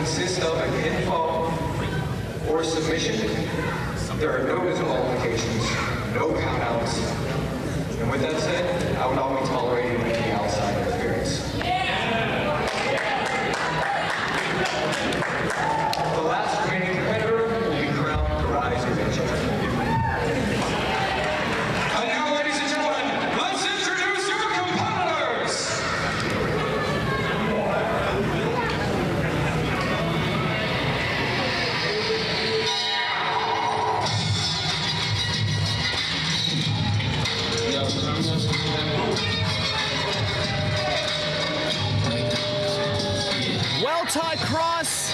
consist of a pinfall or submission. There are no disqualifications, no countouts. And with that said, I would not be tolerating any outside interference. The last remaining competitor will be crowned the Ryse Event Champion. And now, ladies and gentlemen, let's introduce your competitors! Well, Ty Cross,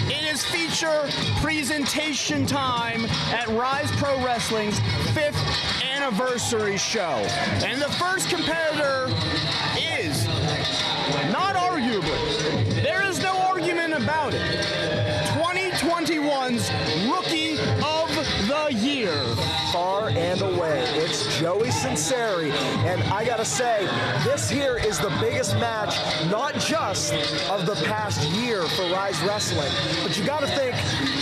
it is feature presentation time at Ryse Pro Wrestling's 5th anniversary show. And the first competitor is, not arguably, there is no argument about it, 2021's Rookie of the Year. Far and away, it's Joey Sinceri, and I gotta say, this here is the biggest match, not just of the past year for Ryse Wrestling, but you gotta think,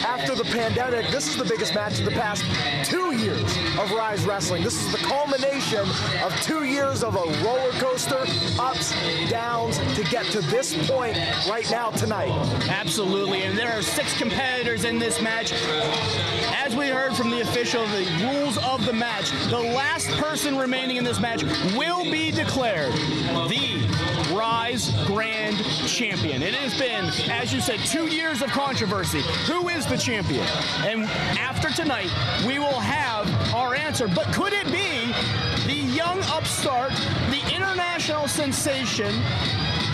after the pandemic, this is the biggest match of the past 2 years of Ryse Wrestling. This is the culmination of 2 years of a roller coaster, ups, downs, to get to this point right now tonight. Absolutely, and there are 6 competitors in this match. As we heard from the official, the rules of the match, the last person remaining in this match will be declared the Ryse Grand Champion. It has been, as you said, 2 years of controversy. Who is the champion? And after tonight, we will have our answer. But could it be the young upstart, the international sensation,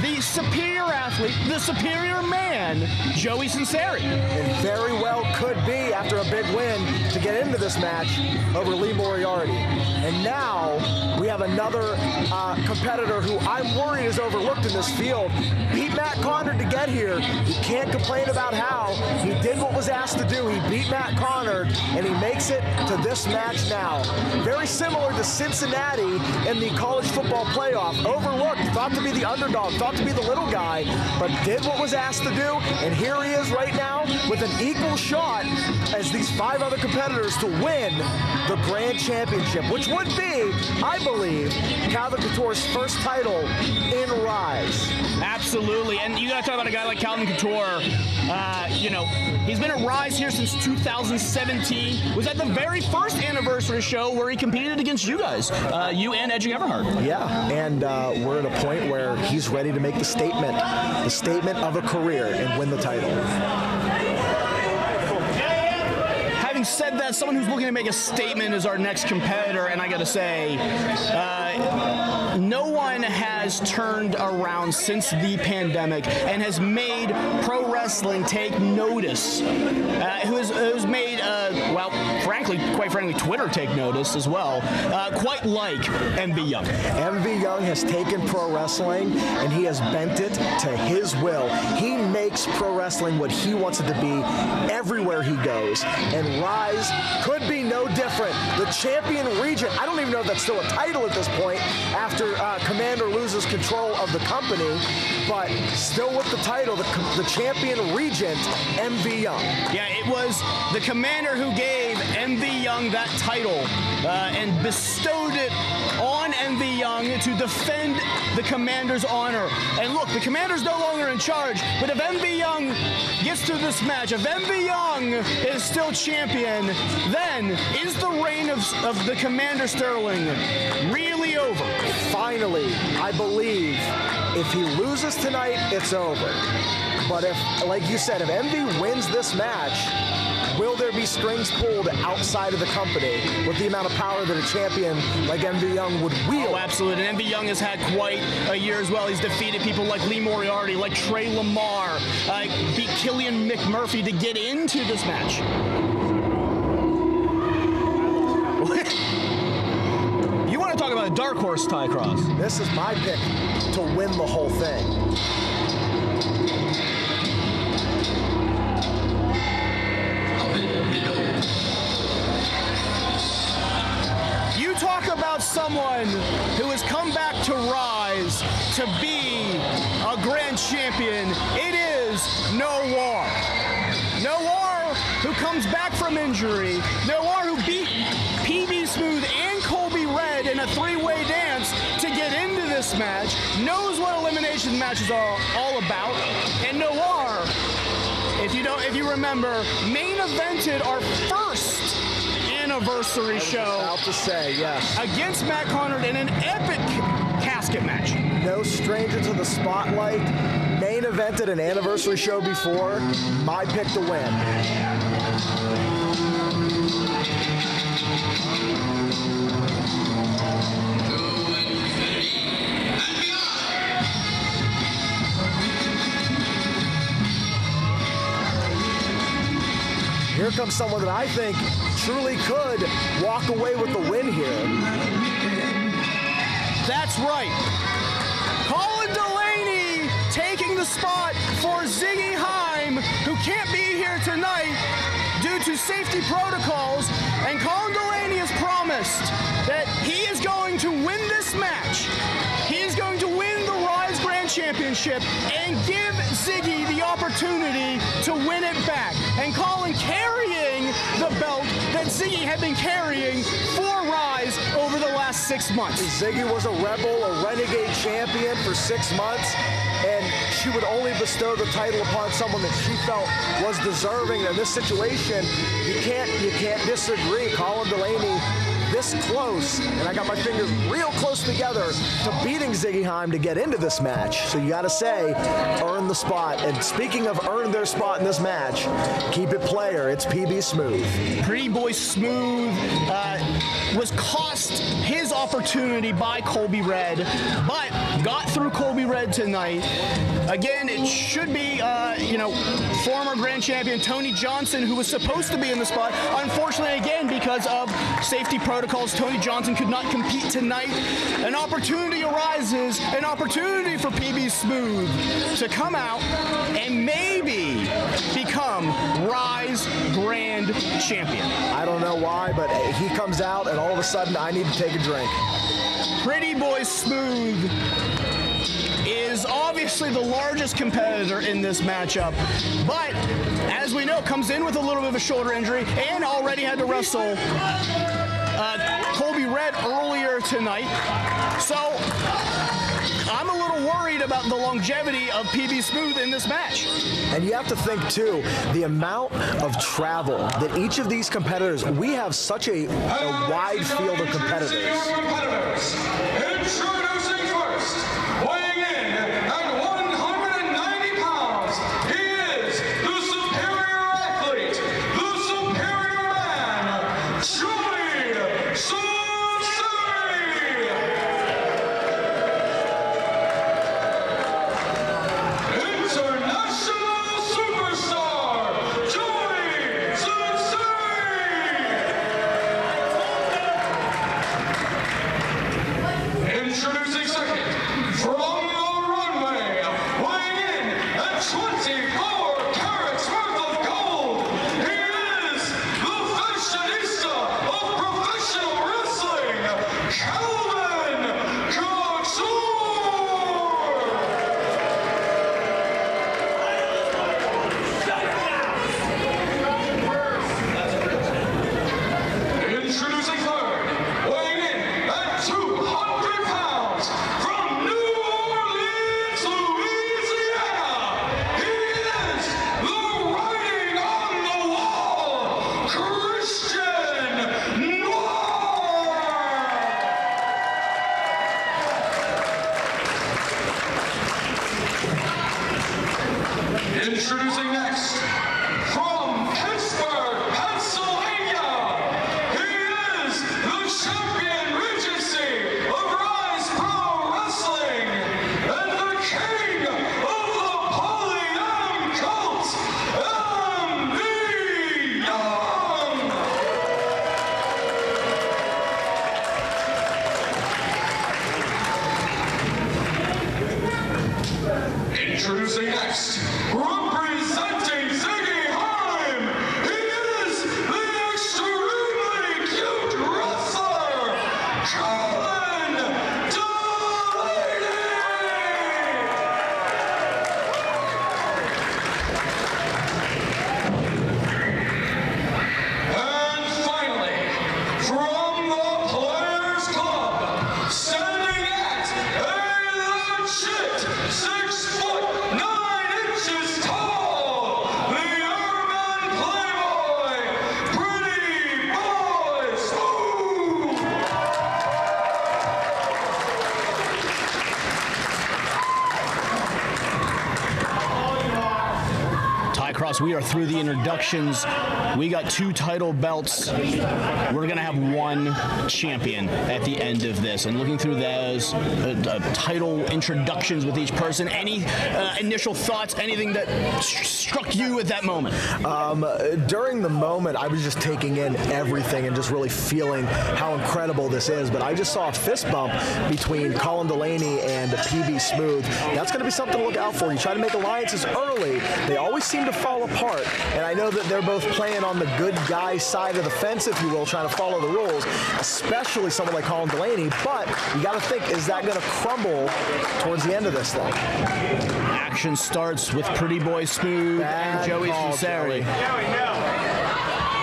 the superior athlete, the superior man, Joey Sinceri? It very well could be, after a big win, to get into this match over Lee Moriarty. And now we have another competitor who I'm worried is overlooked in this field. Beat Matt Connor to get here. You can't complain about how he did what was asked to do. He beat Matt Connor, and he makes it to this match now. Very similar to Cincinnati in the college football playoff. Overlooked, thought to be the underdog, thought to be the little guy, but did what was asked to do, and here he is right now with an equal shot as these 5 other competitors to win the Grand Championship, which would be, I believe, Calvin Couture's first title in Ryse. Absolutely, and you gotta talk about a guy like Calvin Couture. You know, he's been at Ryse here since 2017. Was at the very first anniversary show where he competed against you guys, you and Edgy Everhart. Yeah, and we're at a point where he's ready to make the statement of a career and win the title. Having said that, someone who's looking to make a statement is our next competitor, and I gotta say, no one has turned around since the pandemic and has made pro wrestling take notice. Who's made, well, quite frankly, Twitter take notice as well, quite like MV Young. MV Young has taken pro wrestling and he has bent it to his will. He makes pro wrestling what he wants it to be everywhere he goes, and Ryse could be no different. The champion regent, I don't even know if that's still a title at this point after Commander loses control of the company, but still with the title, the champion regent, MV Young. Yeah, it was the Commander who gave MV Young that title and bestowed it on MV Young to defend the Commander's honor. And look, the Commander's no longer in charge, but if MV Young gets to this match, if MV Young is still champion, then is the reign of the Commander Sterling really over? Finally, I believe if he loses tonight, it's over. But if, like you said, if MV wins this match, will there be strings pulled outside of the company with the amount of power that a champion like MV Young would wield? Oh, absolutely. And MV Young has had quite a year as well. He's defeated people like Lee Moriarty, like Trey Lamar, beat Killian McMurphy to get into this match. You want to talk about a dark horse, Ty Cross? This is my pick to win the whole thing. You talk about someone who has come back to Ryse to be a grand champion. It is is Noir. Noir, who comes back from injury. Noir, who beat PB Smooth and Colby Red in a three-way dance to get into this match, knows what elimination matches are all about. And Noir, if you remember, main evented our first Anniversary show. About to say, yes. Against Matt Conrad in an epic casket match. No stranger to the spotlight. Main evented an Anniversary show before. My pick to win. Here comes someone that I think truly could walk away with the win here. That's right. Colin Delaney taking the spot for Ziggy Heim, who can't be here tonight due to safety protocols. And Colin Delaney has promised that he is going to win this match. He is going to win the Ryse Grand Championship and give Ziggy the opportunity to win it back. And Colin carrying the belt that Ziggy had been carrying for Ryse over the last 6 months. Ziggy was a rebel, a renegade champion for 6 months, and she would only bestow the title upon someone that she felt was deserving. In this situation, you can't disagree. Colin Delaney this close, and I got my fingers real close together to beating Ziggy Heim to get into this match. So you gotta say, earn the spot. And speaking of earn their spot in this match, keep it player, it's PB Smooth. Pretty Boy Smooth was cost his opportunity by Colby Red, but got through Colby Red tonight. Again, it should be, former Grand Champion Tony Johnson, who was supposed to be in the spot. Unfortunately, again, because of safety protocols, Tony Johnson could not compete tonight. An opportunity arises, an opportunity for PB Smooth to come out and maybe become Ryse Grand Champion. I don't know why, but he comes out and all of a sudden I need to take a drink. Pretty Boy Smooth is obviously the largest competitor in this matchup, but as we know, comes in with a little bit of a shoulder injury and already had to wrestle Colby Red earlier tonight. So I'm a little worried about the longevity of PB Smooth in this match. And you have to think, too, the amount of travel that each of these competitors, we have such a wide field of competitors. Introducing first, weighing in at 190 pounds, he is the superior athlete, the superior man, Joey Sunseri. International superstar, Joey Sunseri. Introducing second, from the runway, weighing in at 24 carats worth of gold, he is the fashionista of professional wrestling, Calvin Couture. Introducing third, weighing in at 200 pounds, from New Orleans, Louisiana, he is the writing on the wall, Christian Noir. Introducing next, from Pittsburgh, Pennsylvania, he is the champion regency of Ryse Pro Wrestling and the king of the Poly-M cult, M.V. Young. Introducing next, representing Ziggy Heim, he is the extremely cute wrestler, Colin Delaney. Cross, we are through the introductions. We got 2 title belts. We're going to have 1 champion at the end of this. And looking through those title introductions with each person, any initial thoughts, anything that struck you at that moment? During the moment, I was just taking in everything and just really feeling how incredible this is. But I just saw a fist bump between Colin Delaney and PB Smooth. That's going to be something to look out for. You try to make alliances early, they always seem to fall apart. And I know that they're both playing on the good guy side of the fence, if you will, trying to follow the rules, especially someone like Colin Delaney. But you got to think, is that going to crumble towards the end of this thing? Action starts with Pretty Boy Smooth and Joey Sinceri.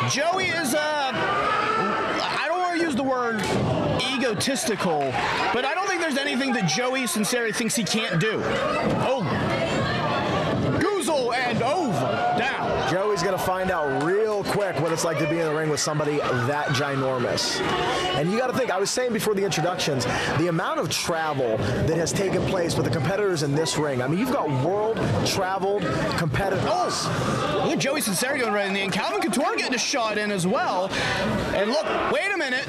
Joey is, I don't want to use the word egotistical, but I don't think there's anything that Joey Sinceri thinks he can't do. Oh, Goozle and over, down. Joey's going to find out real quick what it's like to be in the ring with somebody that ginormous. And you got to think, I was saying before the introductions, the amount of travel that has taken place with the competitors in this ring. I mean, you've got world-traveled competitors. Oh, look, Joey Sinceri going right in the end. Calvin Couture getting a shot in as well. And look, wait a minute.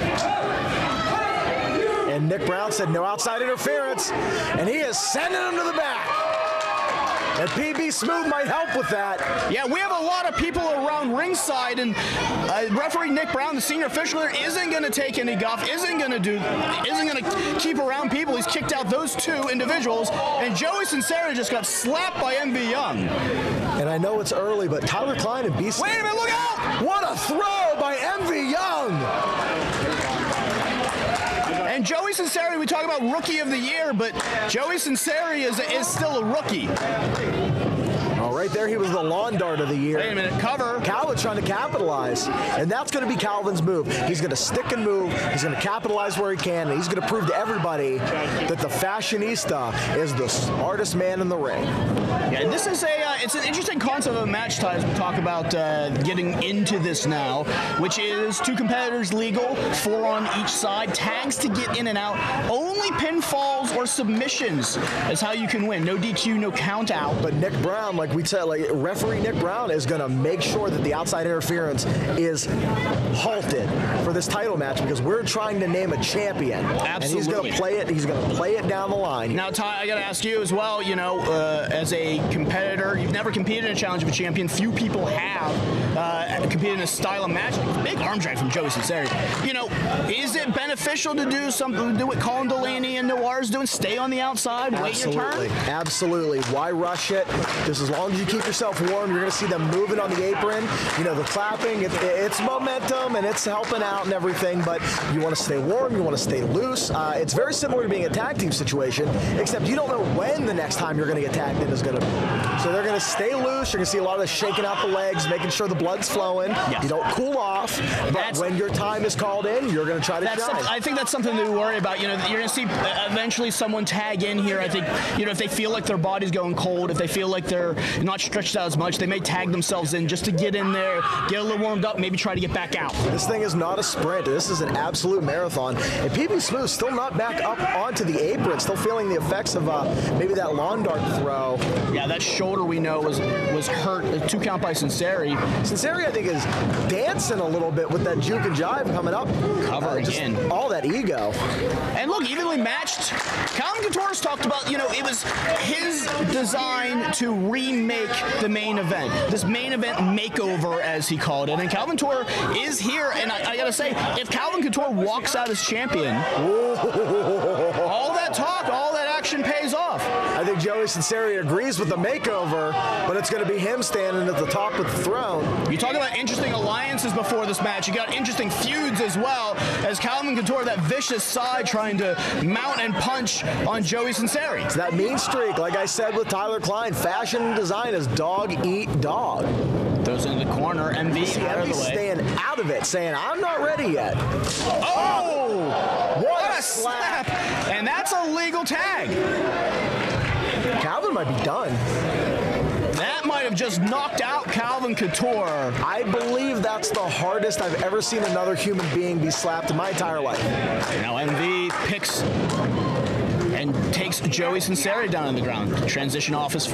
And Nick Brown said no outside interference, and he is sending him to the back. And PB Smooth might help with that. Yeah, we have a lot of people around ringside, and referee Nick Brown, the senior official there, isn't going to take any guff, isn't going to keep around people. He's kicked out those 2 individuals, and Joey Sinceri just got slapped by MV Young. And I know it's early, but Tyler Klein and BC. Wait a minute, look out! What a throw by MV Young! And Joey Sinceri, we talk about Rookie of the Year, but Joey Sinceri is still a rookie. Oh, right there, he was the lawn dart of the year. Wait a minute, cover. Calvin's trying to capitalize, and that's going to be Calvin's move. He's going to stick and move. He's going to capitalize where he can, and he's going to prove to everybody that the fashionista is the smartest man in the ring. Yeah, this is it's an interesting concept of a match tie as we talk about getting into this now, which is 2 competitors legal, 4 on each side, tags to get in and out, only pinfalls or submissions is how you can win. No DQ, no count out. But Nick Brown, like we said, like referee Nick Brown is going to make sure that the outside interference is halted for this title match because we're trying to name a champion. Absolutely. And he's going to play it. He's going to play it down the line. Now, Ty, I got to ask you as well. You know, as a competitor, you've never competed in a challenge of a champion. Few people have competed in a style of match. Big arm drag from Joey Sinceri. You know, is it beneficial to do something? Do what Colin Delaney and Noir's doing? Stay on the outside. Wait your turn. Absolutely. Why rush it? Just as long as you keep yourself warm, you're going to see them moving on the apron. You know, the clapping, it's momentum and it's helping out and everything, but you want to stay warm, you want to stay loose. It's very similar to being a tag team situation, except you don't know when the next time you're going to get tagged in is going to be. So they're going to stay loose. You're going to see a lot of this shaking out the legs, making sure the blood's flowing. Yes. You don't cool off, but when your time is called in, you're going to try to shine. I think that's something to worry about. You know, you're going to see eventually someone tag in here. I think, you know, if they feel like their body's going cold, if they feel like they're not stretched out as much, they may tag themselves in just to get in there, get a little warmed up, maybe try to get back out. This thing is not a sprint. This is an absolute marathon. And PB Smooth still not back up onto the apron, still feeling the effects of maybe that lawn dart throw. Yeah, that shoulder we know was hurt. A 2 count by Sinceri. Sinceri, I think, is dancing a little bit with that juke and jive coming up. Cover again. All that ego. And look, evenly matched. Calvin Couture's talked about, you know, it was his design to remake the main event. This main event makeover, as he called it. And Calvin Couture is here. And I got to say, if Calvin Couture walks out as champion, all that talk, all that action pays off. I think Joey Sinceri agrees with the makeover, but it's going to be him standing at the top of the throne. You talk about interesting alliances before this match. You got interesting feuds as well, as Calvin Couture, that vicious side, trying to mount and punch on Joey Sinceri. It's that mean streak, like I said with Tyler Klein. Fashion and design is dog eat dog. Throws into the corner, MV out of the way. Staying out of it, saying, I'm not ready yet. Oh! What a slap! And that's a legal tag. Calvin might be done. That might have just knocked out Calvin Couture. I believe that's the hardest I've ever seen another human being be slapped in my entire life. Now MV picks and takes Joey Sinceri down on the ground. Transition offense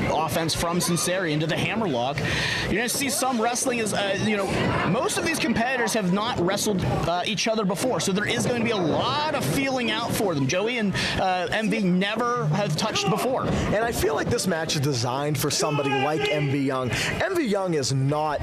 from Sinceri into the hammerlock. You're going to see some wrestling is, most of these competitors have not wrestled each other before, so there is going to be a lot of feeling out for them. Joey and MV never have touched before. And I feel like this match is designed for somebody like MV Young. MV Young is not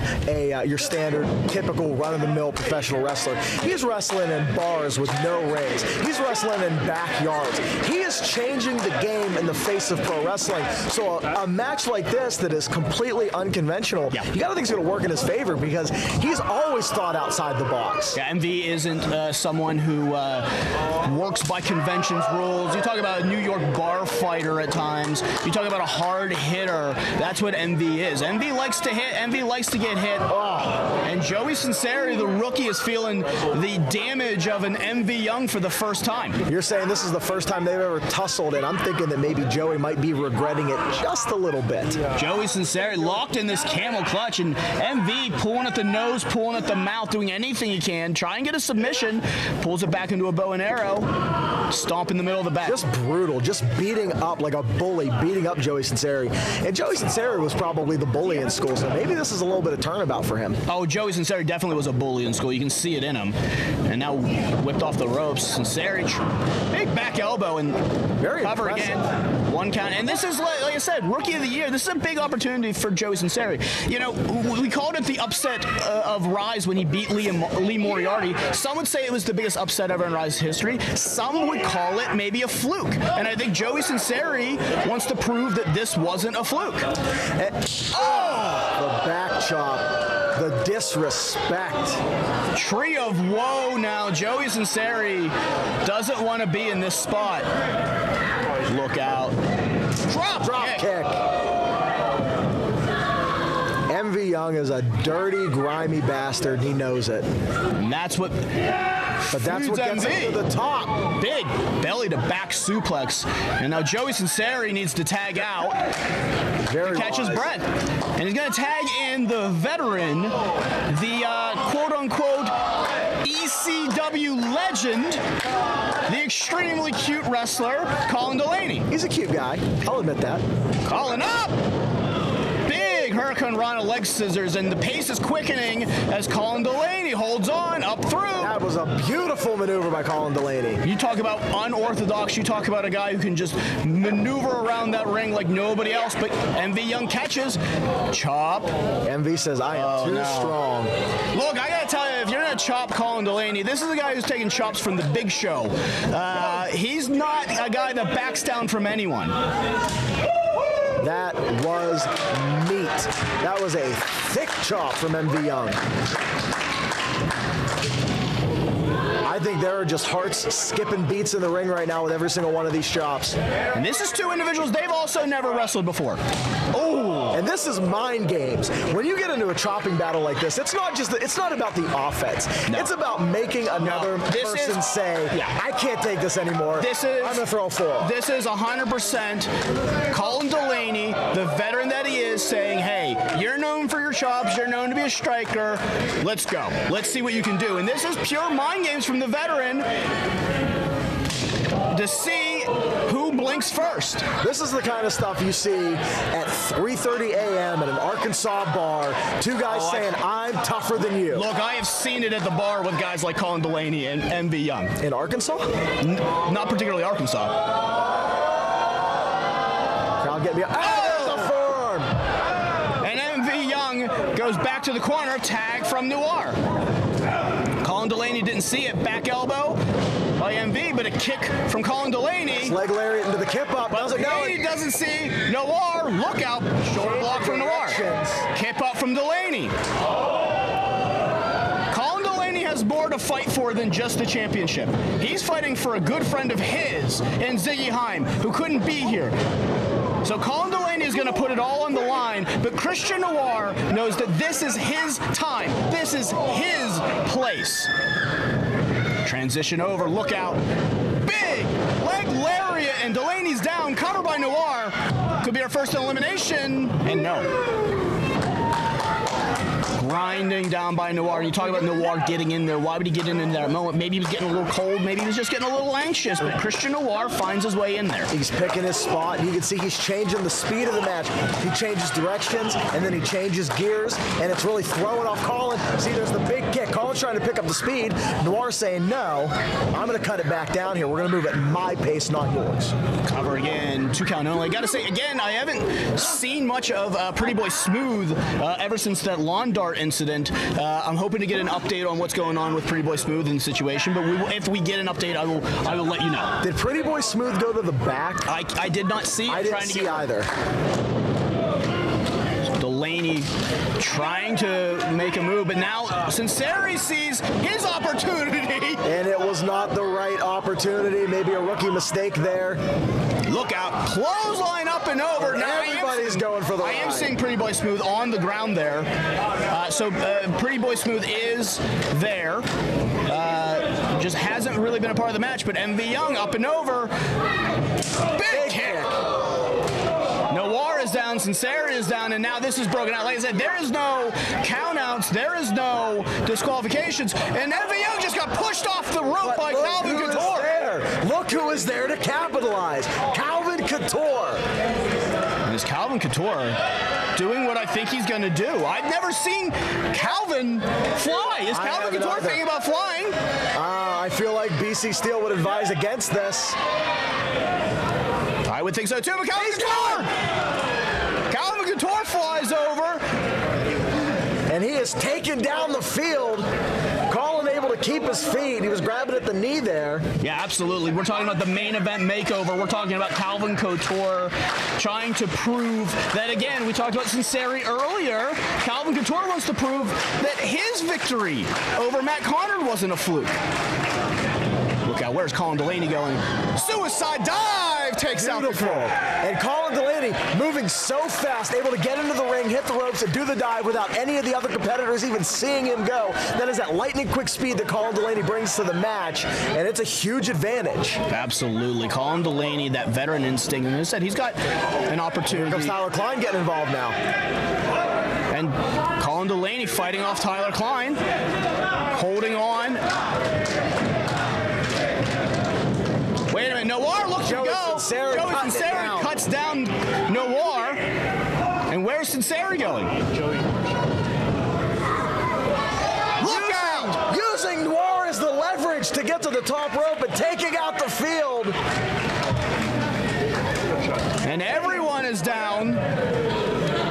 your standard, typical run-of-the-mill professional wrestler. He's wrestling in bars with no rings. He's wrestling in backyards. He is changing the game in the face of pro wrestling. So a match like this that is completely unconventional, you got to think it's going to work in his favor because he's always thought outside the box. Yeah, MV isn't someone who works by conventions rules. You talk about a New York bar fighter at times. You talk about a hard hitter. That's what MV is. MV likes to hit. MV likes to get hit. And Joey Sinceri, the rookie, is feeling the damage of an MV Young for the first time. You're saying this is the first time they've ever tussled, and I'm thinking that maybe Joey might be regretting it just a little bit. Joey Sinceri locked in this camel clutch, and MV pulling at the nose, pulling at the mouth, doing anything he can, try and get a submission, pulls it back into a bow and arrow, stomp in the middle of the back. Just brutal, just beating up like a bully, beating up Joey Sinceri. And Joey Sinceri was probably the bully in school, so maybe this is a little bit of turnabout for him. Oh, Joey Sinceri definitely was a bully in school. You can see it in him. And now whipped off the ropes. Sinceri, big back elbow and very cover impressive. Again. One count. And this is, like I said, Rookie of the Year. This is a big opportunity for Joey Sinceri. You know, we called it the upset of Ryse when he beat Lee Moriarty. Some would say it was the biggest upset ever in Ryse history. Some would call it maybe a fluke. And I think Joey Sinceri wants to prove that this wasn't a fluke. The back chop. The disrespect. Tree of woe now. Joey Sinceri doesn't want to be in this spot. Look out. Drop kick. MV Young is a dirty, grimy bastard. He knows it. And that's what... But that's what gets him to the top. Big belly to back suplex. And now Joey Sinceri needs to tag out to catch his breath. And he's going to tag in the veteran, the quote-unquote ECW legend, the extremely cute wrestler, Colin Delaney. He's a cute guy. I'll admit that. Calling up! Hurricane Rana leg scissors, and the pace is quickening as Colin Delaney holds on up through. That was a beautiful maneuver by Colin Delaney. You talk about unorthodox, you talk about a guy who can just maneuver around that ring like nobody else, but MV Young catches. Chop. MV says, I am too strong. Look, I gotta tell you, if you're gonna chop Colin Delaney, this is a guy who's taking chops from the Big Show. He's not a guy that backs down from anyone. That was meat. That was a thick chop from MV Young. I think there are just hearts skipping beats in the ring right now with every single one of these chops. And this is two individuals they've also never wrestled before. Oh, and this is mind games. When you get into a chopping battle like this, it's not about the offense. No. It's about making another person say, I can't take this anymore. I'm gonna throw a four. This is 100% Colin Delaney, the veteran that he is, saying, hey, you're known for your chops, you're known to be a striker. Let's go. Let's see what you can do. And this is pure mind games from the veteran to see who blinks first. This is the kind of stuff you see at 3:30 a.m. at an Arkansas bar. Two guys saying, I'm tougher than you. Look, I have seen it at the bar with guys like Colin Delaney and MV Young. In Arkansas? Not particularly Arkansas. Crowd get me. There's a forearm. And MV Young goes back to the corner, tag from Noir. Colin Delaney didn't see it. Back elbow by MV, but a kick from Colin Delaney. Leg lariat into the kip up. But Delaney doesn't see Noir. Look out. Shoulder block from Noir. Kip up from Delaney. Colin Delaney has more to fight for than just the championship. He's fighting for a good friend of his in Ziggy Heim, who couldn't be here. So Colin Delaney is going to put it all on the line, but Christian Noir knows that this is his time. This is his place. Transition over, look out. Big leg lariat, and Delaney's down, covered by Noir. Could be our first elimination, and no. grinding down by Noir. And you talk about Noir getting in there. Why would he get in that moment? Maybe he was getting a little cold. Maybe he was just getting a little anxious. But Christian Noir finds his way in there. He's picking his spot. You can see he's changing the speed of the match. He changes directions, and then he changes gears, and it's really throwing off Colin. See, there's the big kick. Colin's trying to pick up the speed. Noir saying, no, I'm going to cut it back down here. We're going to move at my pace, not yours. Cover again, 2 count only. I got to say, again, I haven't seen much of Pretty Boy Smooth ever since that lawn dart incident. I'm hoping to get an update on what's going on with Pretty Boy Smooth in the situation, but if we get an update, I will let you know. Did Pretty Boy Smooth go to the back? I did not see. I didn't see either. Delaney trying to make a move, but now Sinceri sees his opportunity. And it was not the right opportunity. Maybe a rookie mistake there. Look out. Clothesline up and over. Now everybody's going for the I am seeing Pretty Boy Smooth on the ground there. So Pretty Boy Smooth is there. Just hasn't really been a part of the match, but MV Young up and over. Big kick. Noir is down, Sinceri is down, and now this is broken out. Like I said, there is no countouts, there is no disqualifications, and MV Young just got pushed off the rope by Calvin Couture. Look who is there to capitalize. Calvin Couture. And is Calvin Couture doing what I think he's going to do? I've never seen Calvin fly. Is Calvin Couture thinking about flying? I feel like BC Steel would advise against this. I would think so too, but Calvin Couture! Calvin Couture flies over. And he is taken down the field. Colin able to keep his feet. He was grabbing at the knee there. Yeah, absolutely. We're talking about the main event makeover. We're talking about Calvin Couture trying to prove that, again, we talked about Sinceri earlier. Calvin Couture wants to prove that his victory over Matt Conard wasn't a fluke. Look out, where's Colin Delaney going? Suicide dive takes out the crow. And Colin Delaney moving so fast, able to get into the ring, hit the ropes, and do the dive without any of the other competitors even seeing him go. That is that lightning quick speed that Colin Delaney brings to the match, and it's a huge advantage. Absolutely. Colin Delaney, that veteran instinct, and as I said, he's got an opportunity. Here comes Tyler Klein getting involved now. And Colin Delaney fighting off Tyler Klein, holding on. Wait a minute, Noir looks to go. Joey Sinceri cuts down Noir. And where's Sinceri going? Look out! Using Noir as the leverage to get to the top rope and taking out the field. And everyone is down.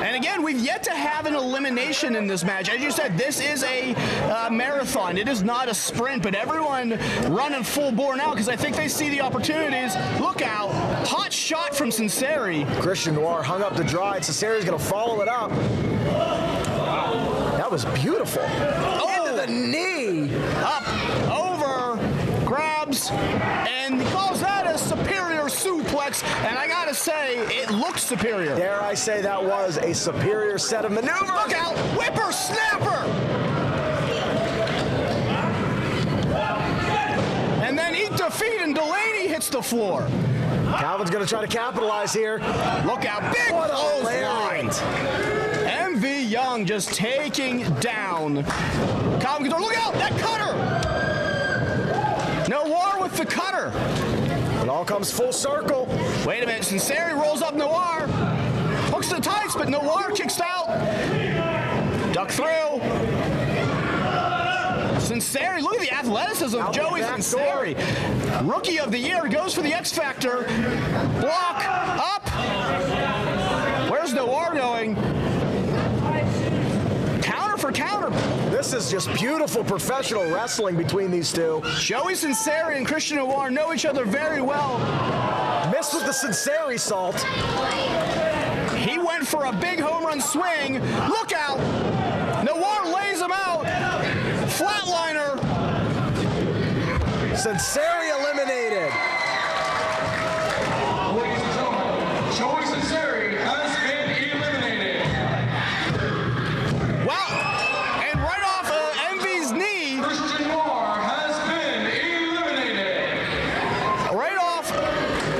And again, we've yet to have an elimination in this match. As you said, this is a marathon. It is not a sprint, but everyone running full bore now because I think they see the opportunities. Look out. Hot shot from Sinceri. Christian Noir hung up to dry, and Sinceri's going to follow it up. That was beautiful. Oh. Into the knee. Up, over, grabs, and he calls that a superior suplex, and I gotta say, it looks superior. Dare I say that was a superior set of maneuvers. Look out, whippersnapper! And then eat defeat, and Delaney hits the floor. Calvin's gonna try to capitalize here. Look out, big clothesline. MV Young just taking down Calvin Couture. Look out, that cutter! Noir with the cutter. It all comes full circle. Wait a minute, Sinceri rolls up Noir. Hooks the tights, but Noir kicks out. Duck through. Sinceri, look at the athleticism of Joey Sinceri. Rookie of the year, goes for the X Factor. Block, up. Where's Noir going? Counter for counter. This is just beautiful professional wrestling between these two. Joey Sinceri and Christian Noir know each other very well. Missed with the Sinceri salt. He went for a big home run swing. Look out. Noir lays him out. Flatliner. Sinceri eliminated. Ladies and gentlemen, Joey Sinceri has been eliminated. Wow. And right off Envy's knee. Christian Noir has been eliminated. Right off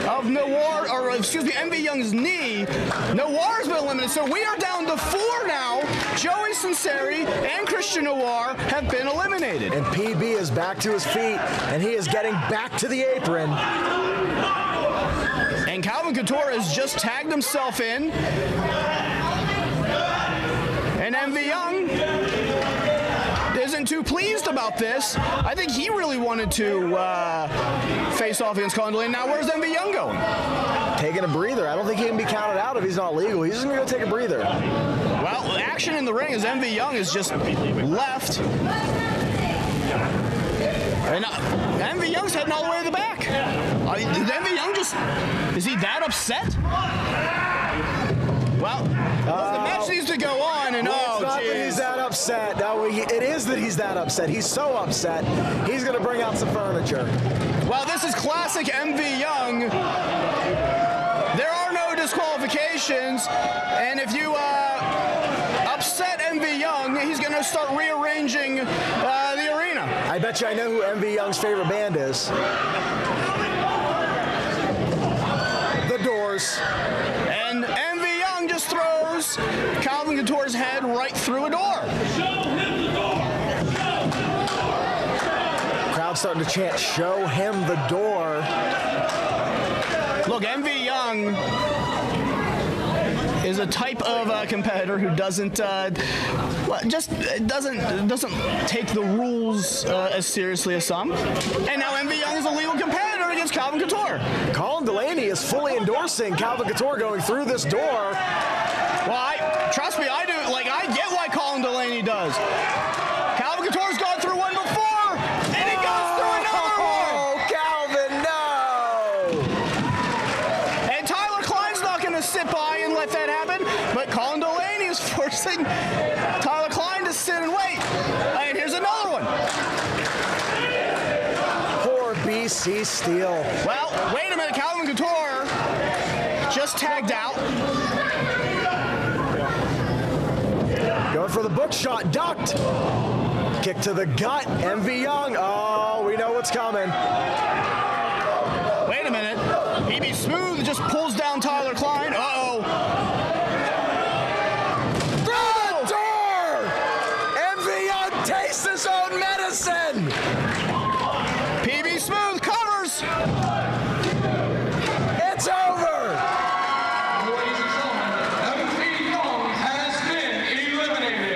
of Noir, or excuse me, Envy Young's knee. Noir's been eliminated. minute. So we are down to 4 now. Joey Sinceri and Christian Noir have been eliminated. And PB is back to his feet, and he is getting back to the apron. And Calvin Couture has just tagged himself in. And MV Young isn't too pleased about this. I think he really wanted to face off against Colin Delaney. Now, where's MV Young going? Taking a breather. I don't think he can be counted out if he's not legal. He's just going to go take a breather. Well, action in the ring as MV Young is just left. And MV Young's heading all the way to the back. Did MV Young is he that upset? Well, the match needs to go on, and it's not that he's that upset. No, it is that he's that upset. He's so upset, he's going to bring out some furniture. Well, this is classic MV Young. There are no disqualifications, and if you upset MV Young, he's going to start rearranging the arena. I bet you I know who MV Young's favorite band is. The Doors. And MV Young just throws Calvin Couture's head right through a door. Crowd starting to chant, "Show him the door." Look, MV Young is a type of competitor who doesn't take the rules as seriously as some. And now MV Young is a legal competitor against Calvin Couture. Colin Delaney is fully endorsing Calvin Couture going through this door. Well, trust me, I do. Like, I get why Colin Delaney does. Calvin Couture's gone through one before, and he goes through another one. Oh, Calvin, no! And Tyler Klein's not going to sit by and let that happen, but Colin Delaney is forcing Tyler Klein to sit and wait. And here's another one. Poor BC Steel. Well, wait a minute. Calvin Couture just tagged out. Going for the book shot, ducked. Kick to the gut, MV Young. Oh, we know what's coming. Wait a minute. PB Smooth just pulls down Tyler Klein. Uh-oh. Through the door! MV Young tastes his own medicine. PB Smooth covers. It's over.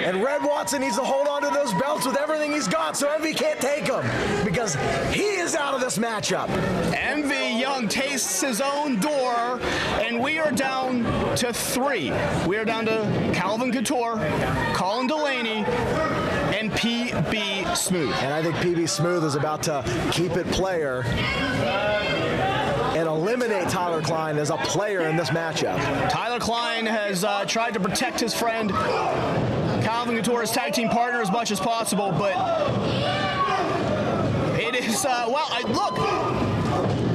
And Red Watson needs to hold on to those belts with everything he's got so MV can't take them because he is out of this matchup. MV Young tastes his own door, and we are down to 3. We are down to Calvin Couture, Colin Delaney, and PB Smooth. And I think PB Smooth is about to keep it player and eliminate Tyler Klein as a player in this matchup. Tyler Klein has tried to protect his friend Calvin Couture's tag team partner as much as possible, but it is, look,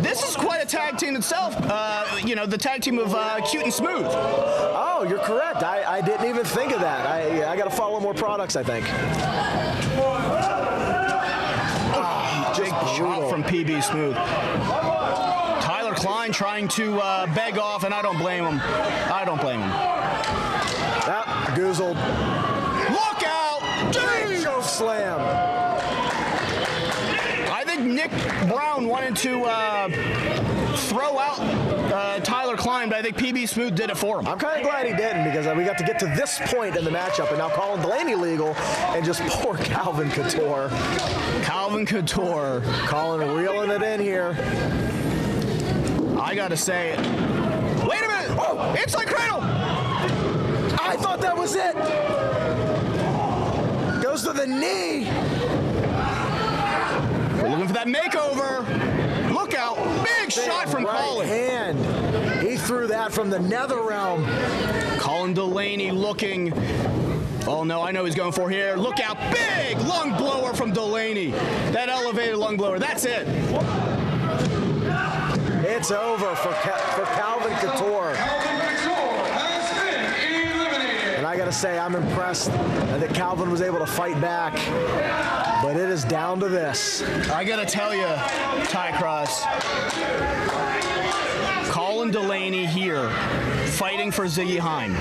this is quite a tag team itself, the tag team of Cute and Smooth. Oh, you're correct. I didn't even think of that. I got to follow more products, I think. Big shot from PB Smooth. Tyler Klein trying to beg off, and I don't blame him. Goozled. Look out! Choke slam. I think Nick Brown wanted to throw out Tyler Klein, but I think PB Smooth did it for him. I'm kind of glad he didn't because we got to get to this point in the matchup, and now Colin Delaney legal, and just poor Calvin Couture. Calvin Couture. Colin reeling it in here. I got to say, wait a minute! Oh, inside cradle! I thought that was it. Goes to the knee. We're looking for that makeover. Look out. Big shot from right Colin. Hand. He threw that from the nether realm. Colin Delaney looking. Oh, no, I know he's going for here. Look out. Big lung blower from Delaney. That elevated lung blower. That's it. It's over for Calvin Couture. And I got to say, I'm impressed that Calvin was able to fight back. But it is down to this. I got to tell you, Ty Cross, Colin Delaney here fighting for Ziggy Heim.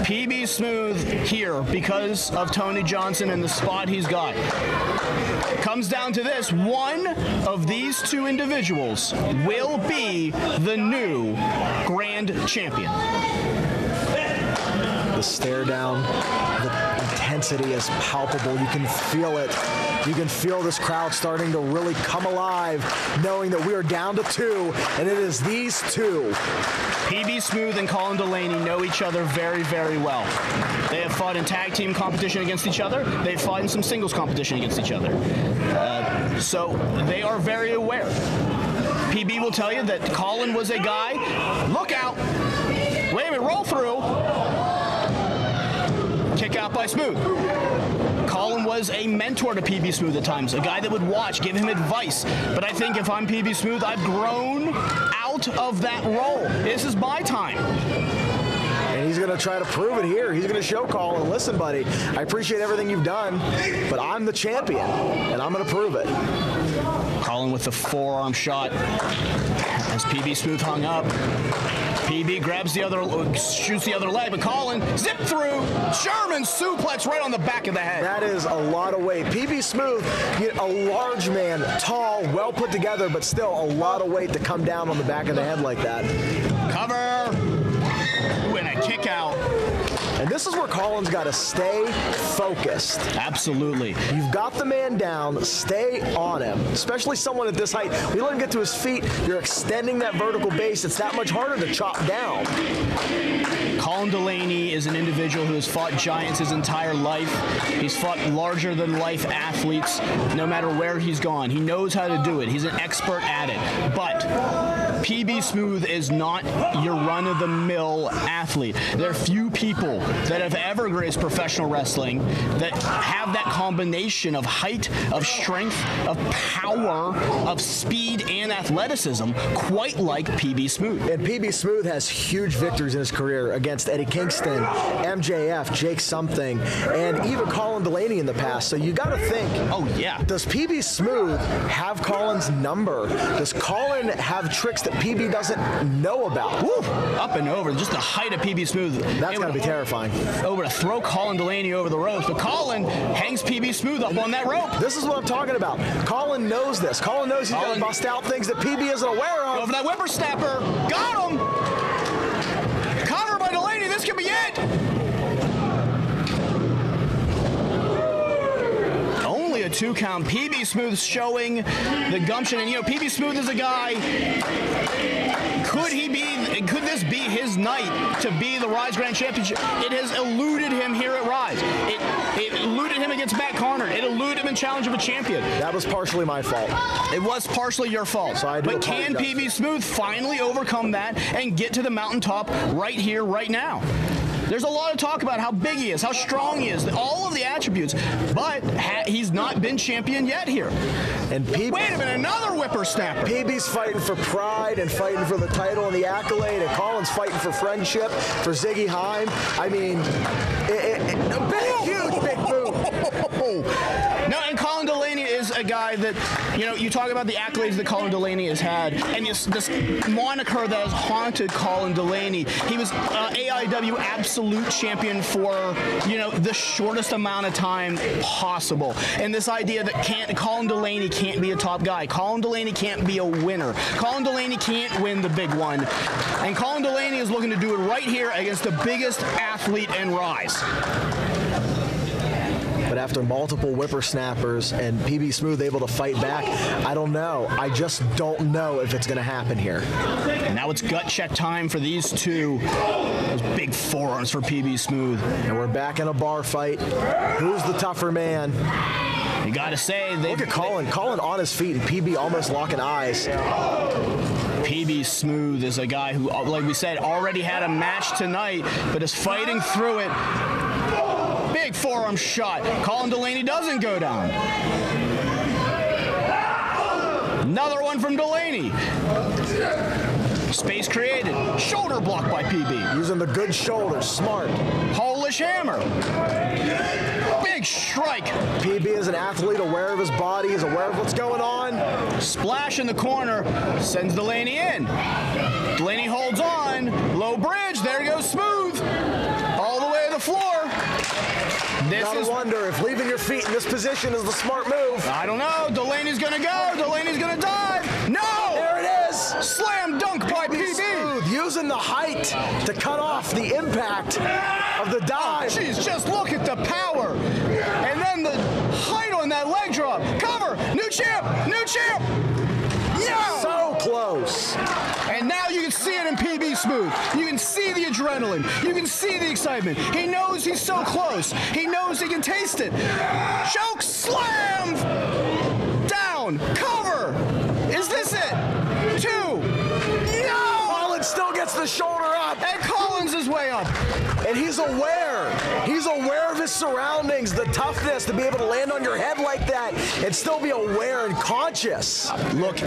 PB Smooth here because of Tony Johnson and the spot he's got. Comes down to this. One of these two individuals will be the new grand champion. The stare down, the intensity is palpable. You can feel it. You can feel this crowd starting to really come alive, knowing that we are down to two, and it is these two. PB Smooth and Colin Delaney know each other very, very well. They have fought in tag team competition against each other. They've fought in some singles competition against each other. So they are very aware. PB will tell you that Colin was a guy, look out, wait a minute, roll through. Kick out by Smooth. Colin was a mentor to PB Smooth at times, a guy that would watch, give him advice. But I think if I'm PB Smooth, I've grown out of that role. This is my time. And he's going to try to prove it here. He's going to show Colin, listen, buddy, I appreciate everything you've done, but I'm the champion, and I'm going to prove it. Colin with the forearm shot as PB Smooth hung up. PB grabs the other, shoots the other leg, but Colin zip through, German suplex right on the back of the head. That is a lot of weight. PB Smooth, a large man, tall, well put together, but still a lot of weight to come down on the back of the head like that. Cover, ooh, and a kick out. And this is where Colin's got to stay focused. Absolutely. You've got the man down, stay on him, especially someone at this height. When you let him get to his feet, you're extending that vertical base. It's that much harder to chop down. Colin Delaney is an individual who has fought giants his entire life. He's fought larger-than-life athletes no matter where he's gone. He knows how to do it. He's an expert at it. But PB Smooth is not your run-of-the-mill athlete. There are few people that have ever graced professional wrestling that have that combination of height, of strength, of power, of speed, and athleticism quite like PB Smooth. And PB Smooth has huge victories in his career against Eddie Kingston, MJF, Jake Something, and even Colin Delaney in the past. So you got to think, oh yeah, does PB Smooth have Colin's number? Does Colin have tricks that PB doesn't know about? Woo! Up and over, just the height of PB Smooth. That's got to be terrifying. Over to throw Colin Delaney over the ropes, but Colin hangs PB Smooth up on that rope. This is what I'm talking about. Colin knows this. Colin knows he's got to bust out things that PB isn't aware of. Go for that whippersnapper. Got him! Cover by Delaney. This could be it. Only a 2 count. PB Smooth showing the gumption. And, PB Smooth is a guy. Could this be his night to be the Ryse Grand Championship? It has eluded him here at Ryse. It eluded him against Matt Connor. It eluded him in Challenge of a Champion. That was partially my fault. It was partially your fault. So I do but can PB Smooth finally overcome that and get to the mountaintop right here, right now? There's a lot of talk about how big he is, how strong he is, all of the attributes, but he's not been champion yet here. And PB, wait a minute, another whippersnapper. PB's fighting for pride and fighting for the title and the accolade, and Colin's fighting for friendship, for Ziggy Heim. I mean, huge big move. No, and Colin Delaney is a guy that, you talk about the accolades that Colin Delaney has had, and this moniker that has haunted Colin Delaney. He was AIW Absolute Champion for, the shortest amount of time possible. And this idea that Colin Delaney can't be a top guy. Colin Delaney can't be a winner. Colin Delaney can't win the big one. And Colin Delaney is looking to do it right here against the biggest athlete in Ryse. But after multiple whippersnappers and PB Smooth able to fight back, I don't know. I just don't know if it's going to happen here. And now it's gut check time for these two. Those big forearms for PB Smooth. And we're back in a bar fight. Who's the tougher man? You got to say, look at Colin. Colin on his feet and PB almost locking eyes. PB Smooth is a guy who, like we said, already had a match tonight, but is fighting through it. Big forearm shot. Colin Delaney doesn't go down. Another one from Delaney. Space created. Shoulder block by PB. Using the good shoulder. Smart. Polish hammer. Big strike. PB is an athlete, aware of his body, is aware of what's going on. Splash in the corner. Sends Delaney in. Delaney holds on. Low No bridge. There goes Smooth. All the way to the floor. Gotta wonder if leaving your feet in this position is the smart move. I don't know. Delaney's going to go. Delaney's going to dive. No! There it is. Slam dunk by PB. Smooth, using the height to cut off the impact of the dive. Jeez, just look at the power. And then the height on that leg drop. Cover. New champ. New champ. Yeah. So close. And now you can see it in PB Smooth. You can see the adrenaline. You can see the excitement. He knows he's so close. He knows he can taste it. Choke slam. Down. Cover. Is this it? 2. No. Collins still gets the shoulder up. And Collins is way up. And he's aware. He's aware of his surroundings, the toughness to be able to land on your head like that and still be aware and conscious. Look,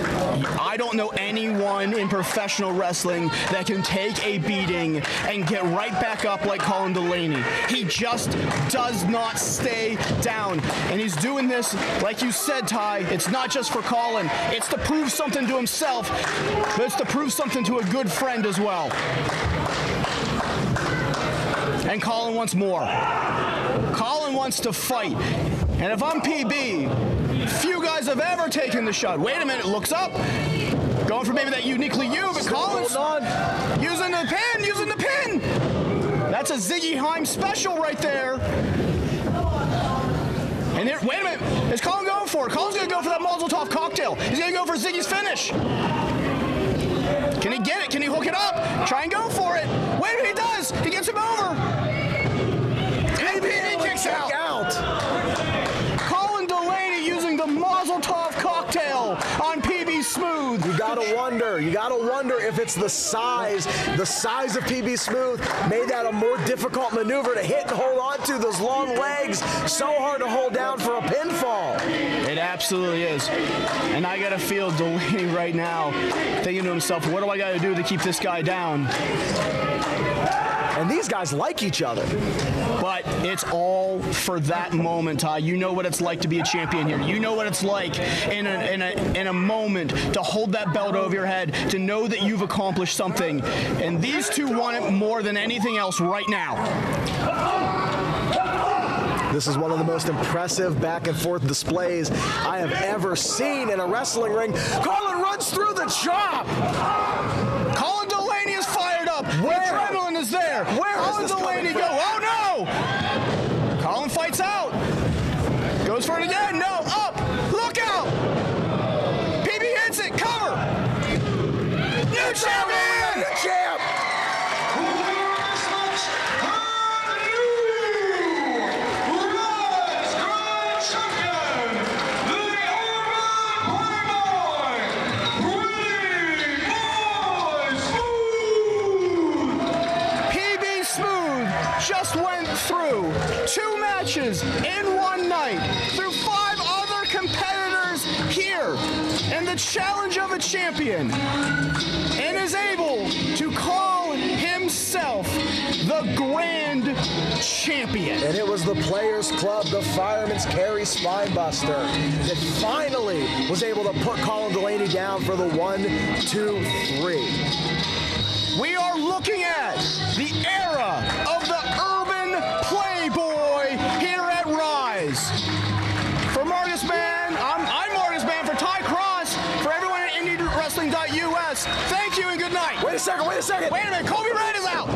I don't know anyone in professional wrestling that can take a beating and get right back up like Colin Delaney. He just does not stay down. And he's doing this, like you said, Ty, it's not just for Colin. It's to prove something to himself, but it's to prove something to a good friend as well. And Colin wants more. Colin wants to fight. And if I'm PB, few guys have ever taken the shot. Wait a minute, looks up. Going for maybe that uniquely you, but Colin's using the pin, using the pin. That's a Ziggy Heim special right there. And there, wait a minute, is Colin going for it? Colin's gonna go for that Mazel Tov cocktail. He's gonna go for Ziggy's finish. Can he get it? Can he hook it up? Try and go for it. Wait a minute, he does. He gets him over. And PB kicks out. Colin Delaney using the Mazel Tov cocktail on PB Smooth. You gotta wonder if it's the size of PB Smooth made that a more difficult maneuver to hit and hold on to those long legs. So hard to hold down for a pinfall. It absolutely is. And I gotta feel Delaney right now thinking to himself, what do I gotta do to keep this guy down? And these guys like each other. But it's all for that moment, Ty. You know what it's like to be a champion here. You know what it's like in a moment to hold that belt over your head, to know that you've accomplished something. And these two want it more than anything else right now. This is one of the most impressive back and forth displays I have ever seen in a wrestling ring. Colin runs through the chop. Colin Delaney is fired up. Where? The adrenaline is there. Where Colin is this Delaney coming go? from? Oh no! Colin fights out. Goes for it again. No, up. Look out. PB hits it. Cover. New champion. New champ. Just went through 2 matches in one night, through 5 other competitors here in the challenge of a champion, and is able to call himself the Grand Champion. And it was the Players Club, the Fireman's Carry Spinebuster, that finally was able to put Colin Delaney down for the 1, 2, 3. We are looking at the era of the urban playboy here at Ryse. For Marcus Man, I'm Marcus Man. For Ty Cross, for everyone at IndieWrestling.us, thank you and good night. Wait a second. Wait a minute, Colby Red is out.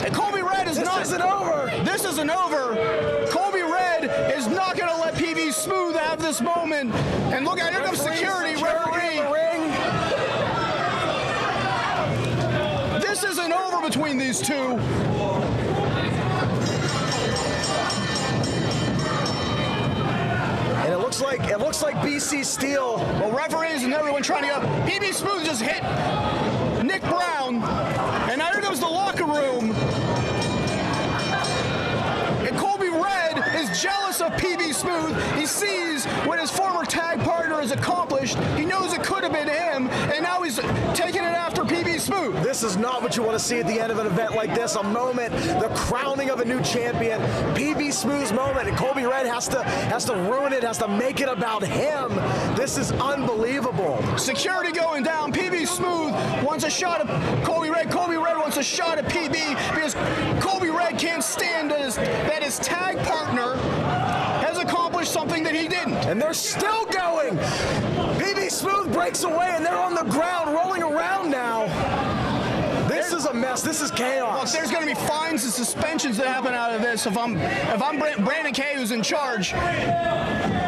And Colby Red is not. This isn't over. This isn't over. Colby Red is not going to let PB Smooth have this moment. And look out, here comes security, referee. This isn't over between these two. And it looks like BC Steel. Well, referees and everyone trying to go. PB Smooth just hit Nick Brown, and now here goes the locker room. And Colby Red is jealous of PB Smooth. He sees what his former tag partner competitor has accomplished. He knows it could have been him, and now he's taking it after PB Smooth. This is not what you want to see at the end of an event like this. A moment, the crowning of a new champion, PB Smooth's moment, and Colby Red has to ruin it, has to make it about him. This is unbelievable. Security going down. PB Smooth wants a shot at Colby Red. Colby Red wants a shot at PB because Colby Red can't stand that his tag partner has accomplished something that he didn't. And they're still going. PB Smooth breaks away, and they're on the ground, rolling around now. This is a mess. This is chaos. Look, there's going to be fines and suspensions that happen out of this. If I'm Brandon Kay, who's in charge,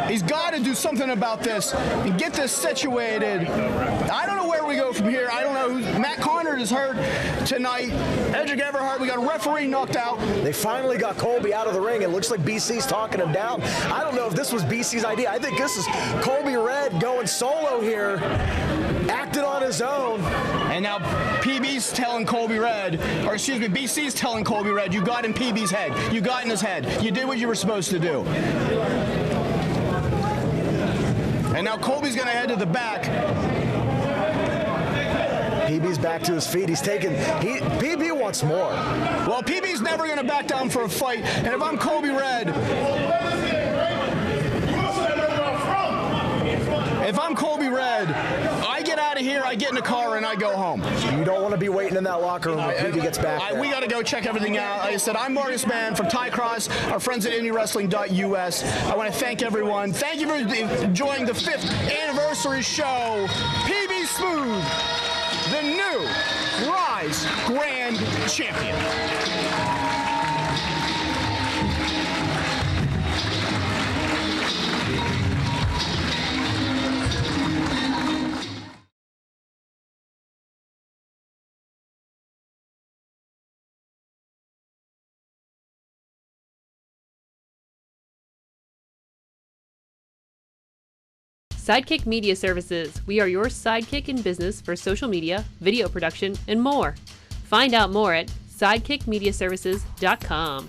he's got to do something about this and get this situated. I don't know where we go from here. I don't know. Matt Conard is hurt tonight. Edric Everhart, we got a referee knocked out. They finally got Colby out of the ring. It looks like BC's talking him down. I don't know if this was BC's idea. I think this is Colby Red going solo here, acting on his own. And now PB's telling Colby Red, or excuse me, BC's telling Colby Red, you got in PB's head. You got in his head. You did what you were supposed to do. And now Colby's going to head to the back. PB's back to his feet. PB wants more. Well, PB's never going to back down for a fight. And if I'm Colby Red, I get out of here, I get in the car, and I go home. You don't want to be waiting in that locker room when PB gets back there. We got to go check everything out. Like I said, I'm Marcus Mann from Ty Cross, our friends at IndieWrestling.us. I want to thank everyone. Thank you for enjoying the 5th anniversary show. PB Smooth, the new Ryse Grand Champion. Sidekick Media Services. We are your sidekick in business for social media, video production, and more. Find out more at sidekickmediaservices.com.